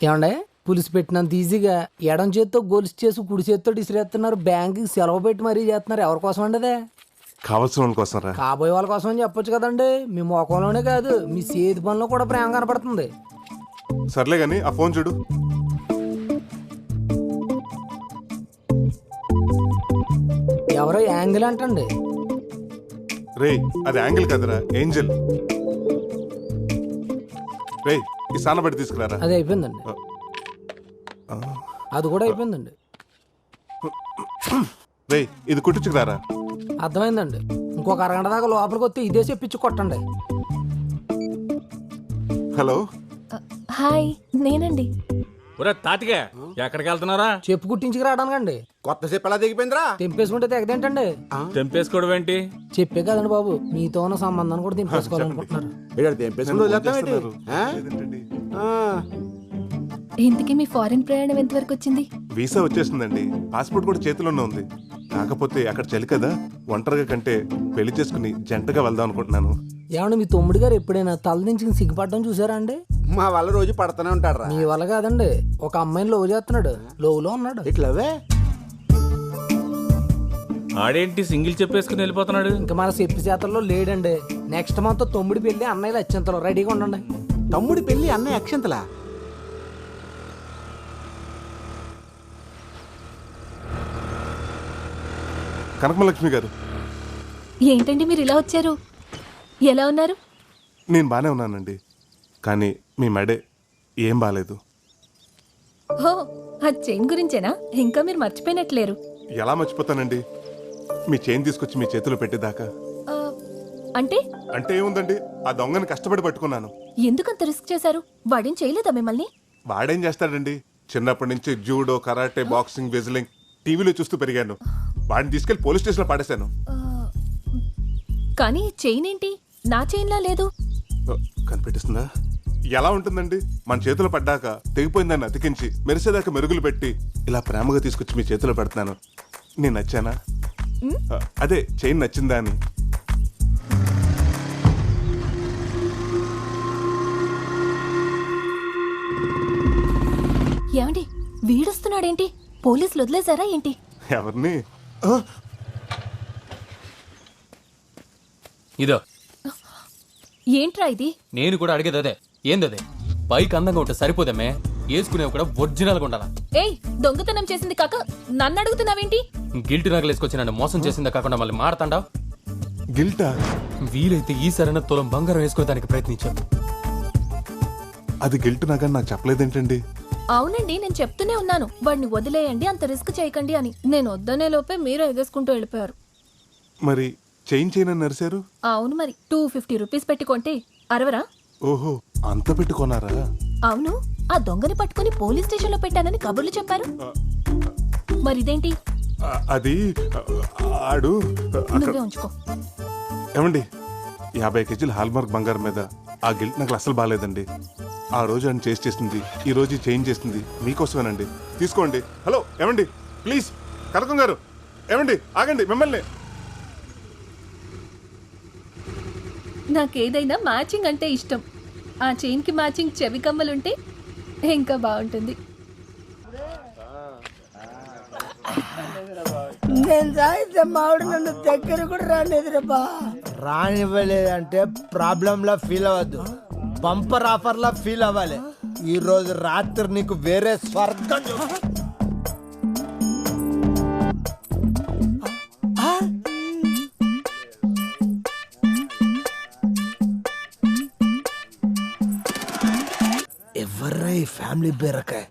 ఏమండే పులిసి పెట్టినంత ఈజీగా ఎడం చేత్తో గొలుసు చేసి కుడి చేత్తో ఇసిరేస్తున్నారు, బ్యాంకుకి సెలవు పెట్టి మరీ చేస్తున్నారు. ఎవరి కోసం అండి అదే? కావాల్సిన వాళ్ళ కోసం రా. కాబోయే వాళ్ళ కోసం అని చెప్పొచ్చు కదండి. మీ ముఖంలోనే కాదు మీ చేతి పనిలో కూడా ప్రేమ కనపడుతుంది. సర్లే గాని ఆ ఫోన్ చూడు. ఎవరో యాంగిల్ అంటండి. రే అది యాంగిల్ కదరా, ఏంజల్. రే ఈ సానబడి తీసుకురారా. అది అయిపోయిందండి. అది కూడా అయిపోయిందండి. రే ఇది కుట్టించుకురారా. అర్థమైందండి. ఇంకొక అరగంట దాకా లోపలికి వస్తే ఇదే చెప్పించి కొట్టండి. హలో హాయ్, నేనండి. ఒరే తాతిగా ఎక్కడికి వెళ్తున్నారా? చెప్పు కుట్టించుకు రావడానికండి. కొత్త చెప్పు ఎలా దిగిపోయిందిరా? తెంపేసుకుంటే తెగదేంటండి? తెంపేసుకోవడం ఏంటి? చెప్పే కదండి బాబు, మీతో ఉన్న సంబంధాన్ని కూడా తెంపేసుకోవాలనుకుంటున్నారు. లేదంటండి. ఇంతకీ మీ ఫారెన్ ప్రయాణం ఎంతవరకు వచ్చింది? వీసా వచ్చేసిందండి, పాస్పోర్ట్ కూడా చేతిలోనే ఉంది. కాకపోతే అక్కడ చలి కదా, ఒంటరిగా కంటే పెళ్లి చేసుకుని జంటగా వెళ్దాం అనుకుంటున్నాను. ఏమన్నా మీ తమ్ముడు గారు ఎప్పుడైనా తల దించుకుని సిగ్గుపడడం చూసారా అండి? మా వల్ల రోజు పడుతూనే ఉంటాడు రా. మీ వల్ల కాదండి, ఒక అమ్మాయిని లవ్ చేస్తున్నాడు, లోవులో ఉన్నాడు. ఇట్లవే ఆడేంటి సింగిల్ చెప్పేసుకుని వెళ్ళిపోతున్నాడు? ఇంకా మన చెప్పి చేతల్లో లేడండి. నెక్స్ట్ మంత్ తమ్ముడి పెళ్లి, అన్నయ్యలు అత్యంతలో రెడీగా ఉండండి. తమ్ముడి పెళ్లి అన్నయ్య అక్షంతలా? కనకమలక్ష్మి గారు, ఏంటండి మీరు ఇలా వచ్చారు? ఎలా ఉన్నారు? నేను బానే ఉన్నానండి, కానీ మీ మెడే ఏం బాలేదు. హో, ఆ చైన్ గురించేనా? ఇంకా మీరు మర్చిపోయినట్లేరు. ఎలా మర్చిపోతానండి, మీ చైన్ తీసుకొచ్చి మీ చేతిలో పెట్టేదాకా. ఆ, అంటే అంటే ఏముందండి, ఆ దొంగని కష్టపడి పట్టుకున్నాను. ఎందుకంత రిస్క్ చేశారు? వాడేం చేయలేదా మిమ్మల్ని? వాడేం చేస్తాడండి, చిన్నప్పటి నుంచి జూడో, కరాటే, బాక్సింగ్, వెజ్లింగ్ టీవీలో చూస్తూ పెరిగాను. వాడిని తీసుకెళ్లి పోలీస్ స్టేషన్ లో పాడేశాను. కానీ చైన్ ఏంటి నా చైన్లా లేదు? కనిపెట్టిస్తుందా? ఎలా ఉంటుందండి, మన చేతిలో పడ్డాక తెగిపోయిందాన్ని అతికించి మెరిసేదాకా మెరుగులు పెట్టి ఇలా ప్రేమగా తీసుకొచ్చి మీ చేతిలో పెడతాను. నేను నచ్చానా? అదే చైన్ నచ్చిందా అని. ఏమండి, వీడొస్తున్నాడేంటి? పోలీసులు వదిలేశారా ఏంటి? ఎవరిని? ఇదో ఏంట్రా ఇది? నేను కూడా అడిగేది అదే. ఏందదే? పైకి అందంగా ఉంటే సరిపోదమ్మే, వేసుకునేవి కూడా ఒరిజినల్గా ఉండాలా. ఏయ్, దొంగతనం చేసింది కాక నన్ను అడుగుతున్నావేంటి? గిల్ట్ నగలు వేసుకొచ్చి నన్ను మోసం చేసిందా కాకుండా మళ్ళీ మాడతాండావు. గిల్టా? వీలైతే ఈ సరైన తులం బంగారం వేసుకోవడానికి ప్రయత్నించాను. అది గిల్ట్ నాగా నాకు చెప్పలేదేంటండి? అవునండి, నేను చెప్తూనే ఉన్నాను వాడిని వదిలేయండి, అంత రిస్క్ చేయకండి అని. నేను వద్దనే లోపే మీరు ఎగేసుకుంటూ వెళ్ళిపోయారు. మరి చైన్ చైన్ అని నరిశారు? అవును, మరి 250 రూపీస్ పెట్టుకుంటే అరవరా? ఓహో, అంత పెట్టుకున్నారా? అవును, ఆ దొంగని పట్టుకుని పోలీస్ స్టేషన్ లో పెట్టానని కబుర్లు చెప్పారు. మరి ఇదేంటి? అది ఆడు నువ్వే ఉంచుకో. ఏమండి, 50 కేజీల హాల్మార్క్ బంగారం మీద ఆ గిల్ట్ నాకు అసలు బాగాలేదండి. ఆ రోజు ఆయన చేసింది, ఈ రోజు చేంజ్ చేసింది మీకోసమేనండి. తీసుకోండి. హలో ఏమండి, ప్లీజ్ కనకం గారు, ఏమండి ఆగండి, మిమ్మల్ని. నాకేదైనా మ్యాచింగ్ అంటే ఇష్టం. ఆ చైన్ కి మ్యాచింగ్ చెవి కమ్మలుంటే ఇంకా బాగుంటుంది. నేను తాగితే మావిడ నన్ను దగ్గర కూడా రానిదిరబ్బా. రానివ్వలేదంటే ప్రాబ్లంలా ఫీల్ అవ్వద్దు, బంపర్ ఆఫర్లా ఫీల్ అవ్వాలి. ఈ రోజు రాత్రి నీకు వేరే స్వర్గం ఎవర్రా ఈ ఫ్యామిలీ బీరకాయ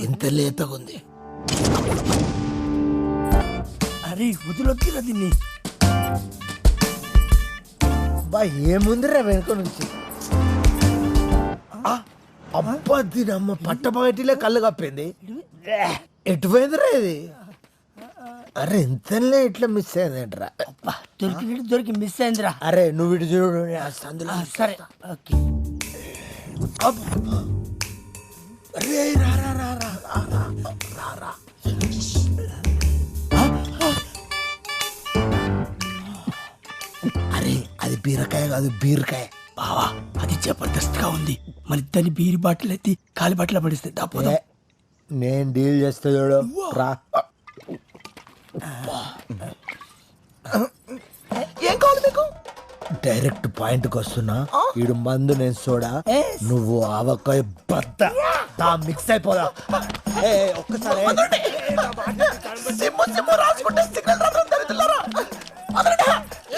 ఎంత లేతగుంది. అరే వదిలొక్కిరా దీన్ని. బా ఏముందిరా వెనుక నుంచి? అబ్బా దీనమ్మ పట్టపగటిలే కళ్ళు కప్పింది. ఎటుపోయిందిరా ఇది? అరే ఇంతలే ఇట్లా మిస్ అయిందేంట్రా? దొరికినట్టు దొరికి మిస్ అయిందిరా. అరే నువ్వు ఇటు చూడు, అందులో సరే ఓకే. అరే రా రా రా రా రా రా. అరే అది బీరకాయ కాదు, బీరకాయ. బావా అది జబర్దస్త్ గా ఉంది. మన ఇద్దరిని బీరి బాటిల్ ఎత్తి కాలి బాటిల్ పడిస్తే తప్పదు. ఏ, నేను డీల్ చేస్తా చూడు రా. ఏం కావాలి మీకు? డైరెక్ట్ పాయింట్ కి వస్తున్నా. ఈడు మందు నేను సోడా, నువ్వు ఆవకాయ బద్ద. దా మిక్స్ అయిపోదా. ఏ, ఒక్కసారి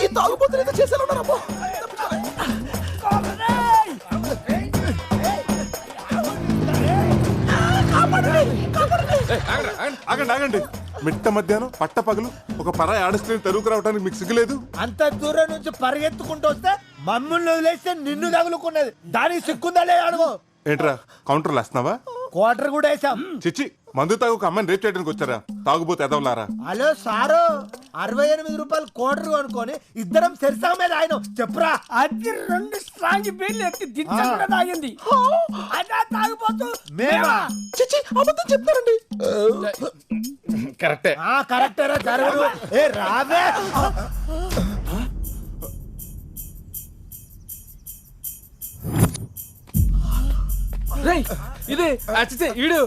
ఈ తాగుబోతులు ఏదో చేసేలా ఉన్నారమ్మో. ఆగండి ఆగండి, మిట్ట మధ్యాహ్నం పట్ట పగలు ఒక పరాయి ఆడస్త్రీని తరువుకు రావడానికి మీకు సిగ్గులేదు? అంత దూరం నుంచి పరిగెత్తుకుంటూ వస్తే మమ్మల్ని వదిలేస్తే నిన్ను తగులుకున్నది. దానికి సిక్కుందా లేదా అడుగు. ఏంట్రా కౌంటర్లు వేస్తున్నావా? క్వార్టర్ కూడా వేసాం. చిచ్చి, మందు తాగు ఒక అమ్మాయిని రేప్ చేయడానికి వచ్చారా? తాగుబోతే ఎదవలారా? హలో సారు, 68 రూపాయలు క్వార్టర్ కొనుక్కొని ఇద్దరం సెరిసా మీద ఆయన చెప్పురా. అది 2 స్ట్రాంగ్ బీర్లు ఎత్తి దించకుండా తాగింది. అదా తాగిపోతూ మేమా? చిచి అబద్ధం చెప్తారండి. కరెక్టే. కరెక్టరా జరగదు. ఏ రావే. రేయ్, ఇదే అచ్చితే ఈడు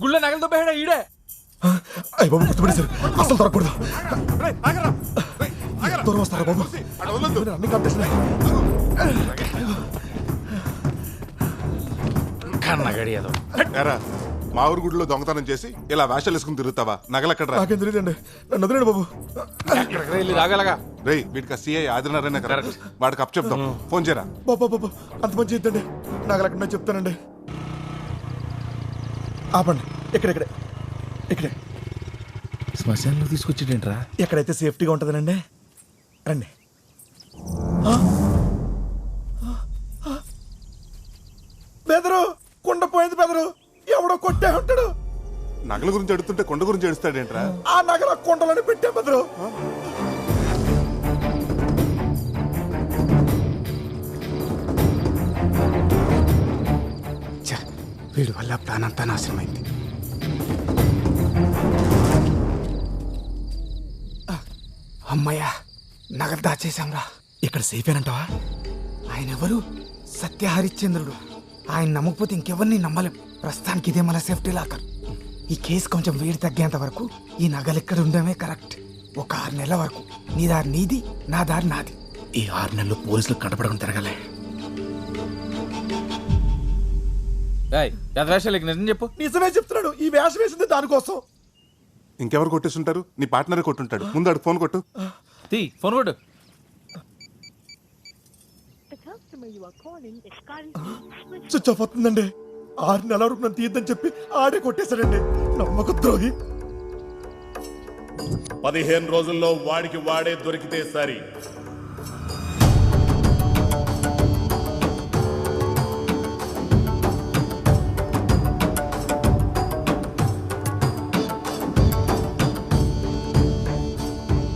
గుళ్ళ నగలతో పోయాడా ఈడే? అయ్య బాబు గుర్తుపడేశారు, అసలు దొరకకూడదు. రేయ్, ఆగరా. రేయ్, ఆగరా. దూరం వస్తారా బాబు? అక్కడ వదలొద్దు. అన్ని కాంపిటీషన్. కన్నగడి ఏదో. ఏరా, మా ఊరు గుడిలో దొంగతనం చేసి ఇలా వేషాలు వేసుకుని తిరుగుతావా? నగలెక్కడ్రా? నాకేం తెలియదండి, నన్ను వదిలేండి బాబు. ఎక్కడికి వెళ్ళి రాగలగా? రేయ్, వీడికి సిఐ ఆదినారాయణ కరెక్ట్. వాడికి అప్ చెప్తాం. ఫోన్ చేయరా. బాబా బాబా అంత మంచి ఇద్దండి, నాకు అక్కడ చెప్తానండి. ఆపండి, ఇక్కడే ఇక్కడే శ్మశానంలో తీసుకొచ్చేటేంట్రా? ఎక్కడైతే సేఫ్టీగా ఉంటుందనండి. రండి. బెదరు, కుండ పోయింది బెదరు. ఎవడో కొట్టే ఉంటాడు. నగల గురించి అడుగుతుంటే కొండ గురించి అడుస్తాడేంట్రా? ఆ నగల కుండలని పెట్టే బెదరు. వీడి వల్ల ప్లాన్ అంతా నాశనమైంది. అమ్మయ్యా, నగలు దాచేశాంరా. ఇక్కడ సేఫేనంటావా? ఆయన ఎవరు? సత్య హరిశ్చంద్రుడు. ఆయన నమ్మకపోతే ఇంకెవరిని నమ్మలేం. ప్రస్తుతానికి ఇదే మన సేఫ్టీ లాకర్. ఈ కేసు కొంచెం వేడి తగ్గేంత వరకు ఈ నగలు ఇక్కడ ఉండడమే కరెక్ట్. ఒక 6 నెలల వరకు నీ దారి నీది, నా దారి నాది. ఈ 6 నెలలు పోలీసులు కంటపడకుండా తిరగలే. ఎంత వేషాలకి నిజం చెప్పు. నిజమే చెప్తున్నాడు, ఈ వేషం వేసింది దానికోసం. ఇంకెవరు కొట్టేస్తుంటారు? నీ పార్ట్నరే కొట్టుంటాడు. ముందు ఆడు ఫోన్ కొట్టు. తీ ఫోన్ కొట్టు. స్విచ్ ఆఫ్ అవుతుందండి. 6 నెలల వరకు నన్ను తీయద్దని చెప్పి ఆడే కొట్టేశాడండి. నమ్మక ద్రోహి. 15 రోజుల్లో వాడికి వాడే దొరికితే సరి.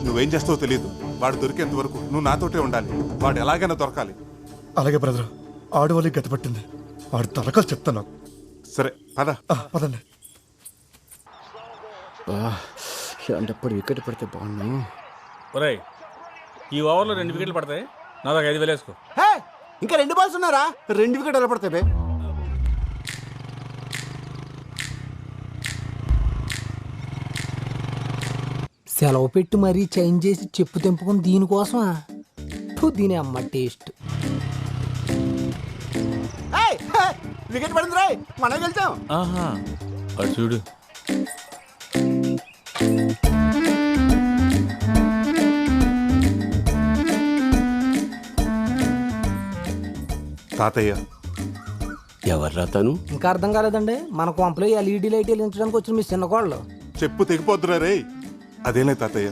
నువ్వేం చేస్తావో తెలియదు. వాడు దొరికేంత వరకు నువ్వు నాతోటే ఉండాలి. వాడు ఎలాగైనా దొరకాలి. అలాగే బ్రదర్, ఆడవాళ్ళకి గతి పట్టింది. వాడు తలకాలు చెప్తాను. సరే పద. పదండి. అలాంటప్పుడు వికెట్ పడితే బాగున్నాను. ఒరేయ్, ఈ ఓవర్లో 2 వికెట్లు పడతాయి. నా దాకా 5,000 వేసుకో. ఇంకా 2 బాల్స్ ఉన్నారా? 2 వికెట్ ఎలా పడతాయి? సెలవు పెట్టి మరీ చేంజ్ చేసి చెప్పు తెంపుకుని దీనికోసమా? దీని అమ్మ టేస్ట్. వికెట్ పడింది రాయ్, మనం వెళ్తాం. ఆహా, అది చూడు. తాతయ్య. ఎవర్రా తను? ఇంకా అర్థం కాలేదండి? మన కొంపలో ఎల్ఈడి లైట్ వెలిగించడానికి వచ్చిన మీ చిన్న కోళ్ళు. చెప్పు తెగిపోద్దురా రే. అదేలే తాతయ్య,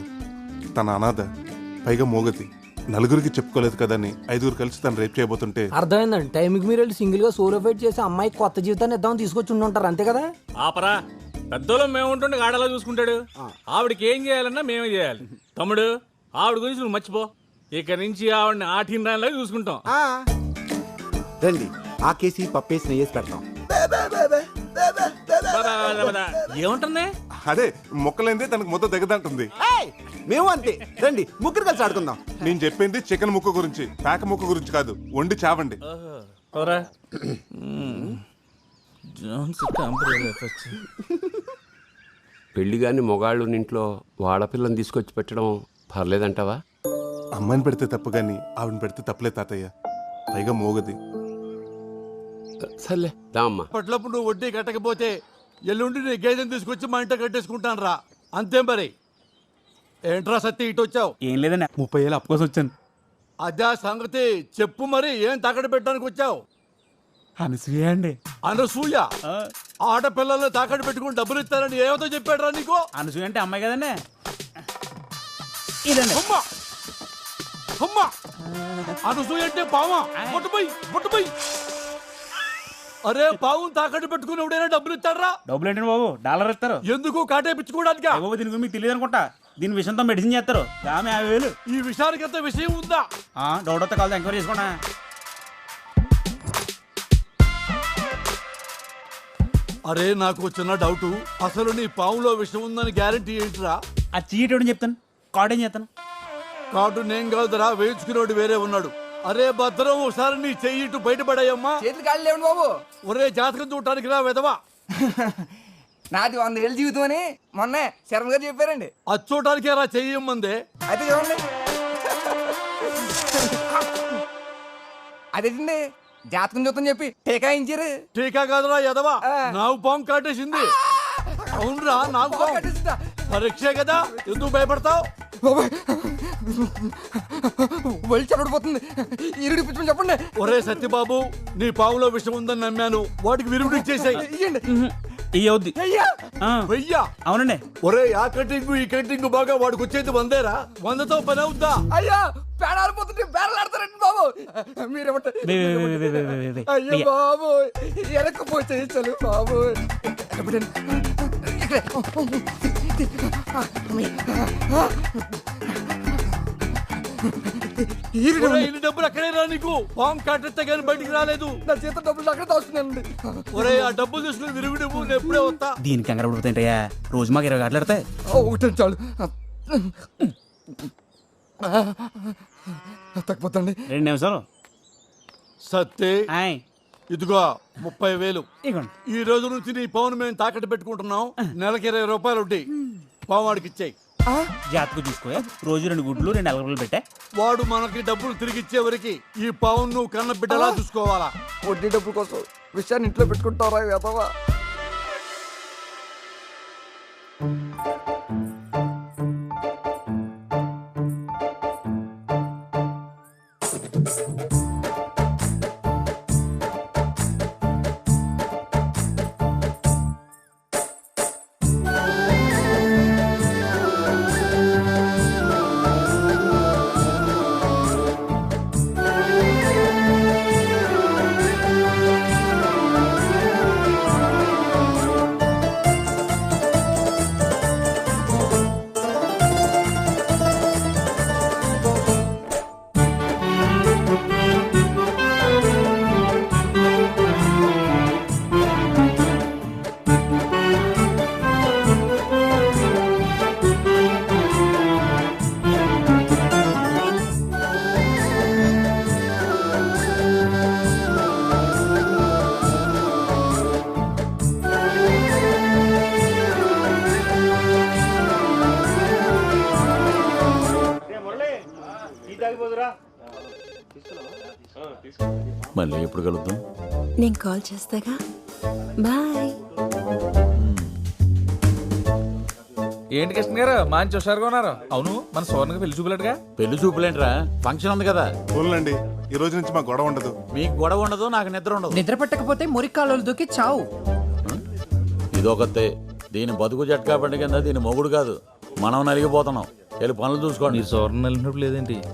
తన అనాథ, పైగా మోగతి. నలుగురికి చెప్పుకోలేదు కదని 5గురు కలిసి తను రేప్ చేయబోతుంటే. అర్థమైందండి. టైంకి మీరు వెళ్ళి సింగిల్ గా సోలో ఫైట్ చేసి అమ్మాయికి కొత్త జీవితాన్ని ఇద్దామని తీసుకొచ్చి ఉండుంటారు, అంతే కదా? ఆపరా, పెద్దోళ్ళం మేము ఉంటుండే ఆడలా చూసుకుంటాడు. ఆవిడకి ఏం చేయాలన్నా మేమే చేయాలి. తమ్ముడు, ఆవిడ గురించి నువ్వు మర్చిపో. ఇక నుంచి ఆవిడని ఆటిండ్రాలా చూసుకుంటాం. రండి, ఆ కేసి పప్పేసి నెయ్యేసి పెడతాం. ఏమంటుంది? అదే మొక్కలైందే తనకు మొత్తం దిగదంటుంది. మేము అంతే. రండి, ముగ్గురు కలిసి ఆడుకుందాం. నేను చెప్పింది చికెన్ ముక్క గురించి, పేక ముక్క గురించి కాదు. వండి చావండి. పదరా. జోన్స్ కంపెనీ వచ్చి పెళ్లి గాని మొగాళ్ళు ఇంట్లో వాడపిల్లని తీసుకొచ్చి పెట్టడం పర్లేదంటావా? అమ్మాయిని పెడితే తప్పు కానీ ఆవిడని పెడితే తప్పులే తాతయ్య. పైగా మోగది. సర్లే దా అమ్మా. పట్లప్పుడు నువ్వు వడ్డీ కట్టకపోతే ఎల్లుండి నీ గేదెని తీసుకొచ్చి మా ఇంట కట్టేసుకుంటాను రా. అంతే మరి. ఏంట్రా సత్తి ఇటు వచ్చావు? ఏం లేదన్నా 30,000 అప్పు కోసం వచ్చాను. అదే సంగతి చెప్పు మరి. ఏం తాకట్టు పెట్టడానికి వచ్చావు? అనసూయ అండి. అనసూయ? ఆడపిల్లల్ని తాకట్టు పెట్టుకుని డబ్బులు ఇస్తారని ఏమతో చెప్పాడురా నీకు? అనసూయ అంటే అమ్మాయి కదండి. ఇదండి. అమ్మా అమ్మా, అనసూయ అంటే పావా? పుట్టుపోయి. అరే పావును తాకట్టు పెట్టుకుని ఎవడైనా డబ్బులు ఇస్తారా? డబ్బులు ఏంటండి బాబు, డాలర్ ఇస్తారు. ఎందుకు కాటేపించుకోవడానికి? బాబు దీని గురించి మీకు తెలియదు అనుకుంటా. దీని విషయంతో మెడిసిన్ చేస్తారు. ఆమె 50,000. ఈ విషయానికి ఎంత విషయం ఉందా? డౌట్ వస్తే కాదు, ఎంక్వైరీ చేసుకోండి. అరే నాకు చిన్న డౌట్. అసలు నీ పావులో విషయం ఉందని గ్యారంటీ ఏంటిరా? ఆ చీట్ ఎవడని చెప్తాను, కార్డ్ ఏం చేస్తాను. కార్డు నేను కాదురా, వేయించుకునేవాడు వేరే ఉన్నాడు. అరే భద్రం, ఒకసారి నీ చెయ్యి ఇటు బయటపడాయమ్మా. చేతులు కాళ్ళు లేవండి బాబు. ఒరే జాతకం చూడటానికి రా వెదవా. నాది 100 ఏళ్ళ జీవితం అని మొన్న శర్మ గారు చెప్పారండి. అది చూడటానికే రా చెయ్యమ్మందే. అయితే చూడండి. అదేంటండి జాతకం చూద్దాం చెప్పి టీకాయించారు. టీకా కాదురా ఎదవా, నాకు పాము కాటేసింది. అవునరా, నాకు పాము. పరీక్షే కదా, ఎందుకు భయపడతావు? వెళ్ళి చెప్పడిపోతుంది. ఇరుడి పిచ్చి చెప్పండి. ఒరే సత్యబాబు, నీ పావులో విషయం ఉందని నమ్మాను. వాటికి విరుగుడు ఇచ్చేసాయి. ఇయ్యవుద్ది. వెయ్యా? అవునండి. ఒరే ఆ కటింగ్ ఈ కటింగ్ బాగా వాడికి వచ్చేది 100రా. 100తో పని అవుద్దా? అయ్యా పేడాలు పోతుంటే బేరలాడతారండి బాబు. మీరేమంటారు? అయ్యో బాబు, ఎరకపోయి చేయించాలి బాబు. ఇన్ని డబ్బులు అక్కడే రా నీకు. పాము కాటెత్తే కానీ బయటికి రాలేదు. నా చేత డబ్బులు అక్కడ దాస్తున్నానండి. ఒరే ఆ డబ్బులు తీసుకుని విరుగుడు నేను ఎప్పుడే వస్తా. దీనికి కంగారు పడిపోతాయంటయ్యా, రోజు మాకు 20 గంటలు ఎడతాయి. ఒకటే చాలు. తగ్గిపోతండి. 2 నిమిషాలు. సత్తే ఇదిగో 30,000. ఇగోండి. ఈ రోజు నుంచి నీ పావును మేము తాకట్టు పెట్టుకుంటున్నాం. నెలకి 20 రూపాయలు ఉంటాయి. పావు వాడికి ఇచ్చాయి. జాతకు చూసుకో. రోజు 2 గుడ్లు 2 అలగలు పెట్టా. వాడు మనకి డబ్బులు తిరిగి ఇచ్చే వరకు ఈ పావును నువ్వు కన్న బిడ్డలా చూసుకోవాలా. వడ్డీ డబ్బుల కోసం విషయాన్ని ఇంట్లో పెట్టుకుంటారా వేదవా? మళ్ళీ ఎప్పుడు కలుద్దాం? నేను కాల్ చేస్తాగా. బాయ్. ఏంటి కృష్ణ గారు మంచి హుషారుగా ఉన్నారు? అవును, మన సోర్ణకి పెళ్లి చూపులేడుగా. పెళ్లి చూపులేంట్రా, ఫంక్షన్ ఉంది కదా. పోన్లండి, ఈ రోజు నుంచి మాకు గొడవ ఉండదు. మీకు గొడవ ఉండదు, నాకు నిద్ర ఉండదు. నిద్ర పట్టకపోతే మురికాలు దూకి చావు. ఇదొకతే. దీని బతుకు జట్కా పండి కింద దీని మొగుడు కాదు, మనం నలిగిపోతున్నాం. వెళ్ళి పనులు చూసుకోండి. సోర్ణ లేదేంటి?